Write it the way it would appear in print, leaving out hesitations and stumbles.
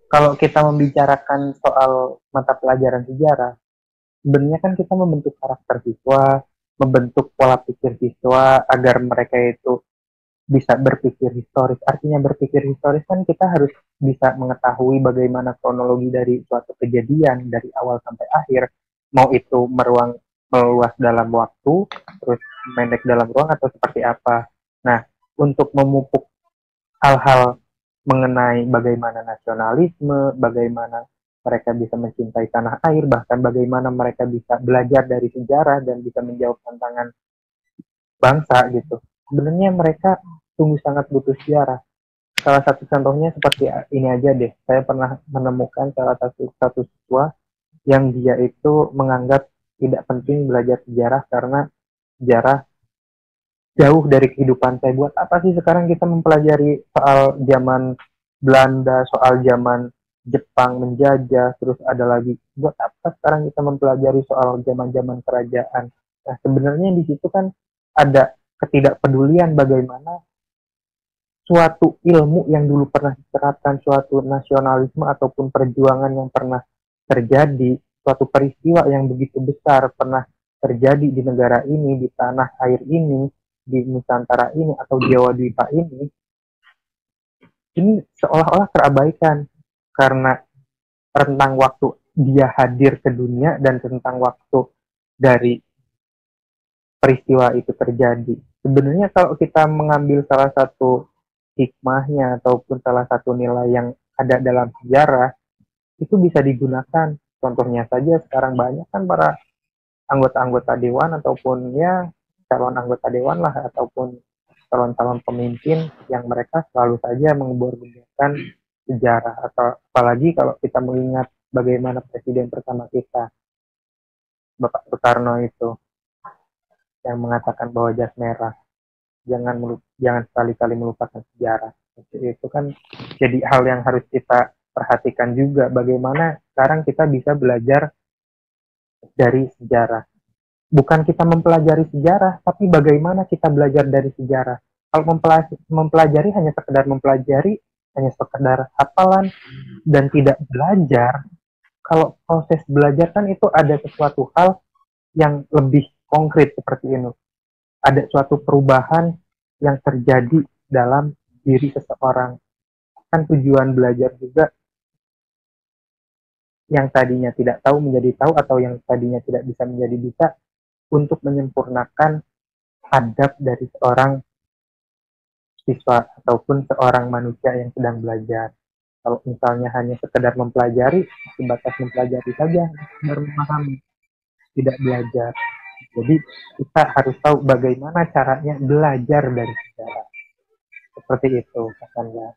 Kalau kita membicarakan soal mata pelajaran sejarah, sebenarnya kan kita membentuk karakter siswa, membentuk pola pikir siswa agar mereka itu bisa berpikir historis. Artinya berpikir historis kan kita harus bisa mengetahui bagaimana kronologi dari suatu kejadian dari awal sampai akhir. Mau itu meluas dalam waktu, terus pendek dalam ruang atau seperti apa. Nah, untuk memupuk hal-hal mengenai bagaimana nasionalisme, bagaimana mereka bisa mencintai tanah air, bahkan bagaimana mereka bisa belajar dari sejarah dan bisa menjawab tantangan bangsa gitu. Sebenarnya mereka sungguh sangat butuh sejarah. Salah satu contohnya seperti ini aja deh. Saya pernah menemukan salah satu siswa yang dia itu menganggap tidak penting belajar sejarah karena sejarah jauh dari kehidupan saya. Buat apa sih sekarang kita mempelajari soal zaman Belanda, soal zaman Jepang menjajah, terus ada lagi buat apa sekarang kita mempelajari soal zaman-zaman kerajaan. Nah, sebenarnya di situ kan ada ketidakpedulian bagaimana suatu ilmu yang dulu pernah diterapkan, suatu nasionalisme ataupun perjuangan yang pernah terjadi, suatu peristiwa yang begitu besar pernah terjadi di negara ini, di tanah air ini, di Nusantara ini atau Jawa Dwipa ini seolah-olah terabaikan karena rentang waktu dia hadir ke dunia dan rentang waktu dari peristiwa itu terjadi. Sebenarnya kalau kita mengambil salah satu hikmahnya ataupun salah satu nilai yang ada dalam sejarah, itu bisa digunakan. Contohnya saja sekarang banyak kan para anggota-anggota dewan ataupun ya calon anggota dewan lah ataupun calon-calon pemimpin yang mereka selalu saja mengebor-geborkan sejarah atau apalagi kalau kita mengingat bagaimana presiden pertama kita Bapak Soekarno itu yang mengatakan bahwa jas merah jangan sekali-kali melupakan sejarah. Itu kan jadi hal yang harus kita perhatikan juga bagaimana sekarang kita bisa belajar dari sejarah. Bukan kita mempelajari sejarah, tapi bagaimana kita belajar dari sejarah. Kalau mempelajari hanya sekedar mempelajari, hanya sekedar hafalan dan tidak belajar, kalau proses belajar kan itu ada sesuatu hal yang lebih konkret seperti ini. Ada suatu perubahan yang terjadi dalam diri seseorang. Kan tujuan belajar juga yang tadinya tidak tahu menjadi tahu atau yang tadinya tidak bisa menjadi bisa untuk menyempurnakan adab dari seorang siswa ataupun seorang manusia yang sedang belajar. Kalau misalnya hanya sekedar mempelajari, sebatas mempelajari saja, sekedar memahami, tidak belajar. Jadi kita harus tahu bagaimana caranya belajar dari sejarah. Seperti itu, Kak Sandra.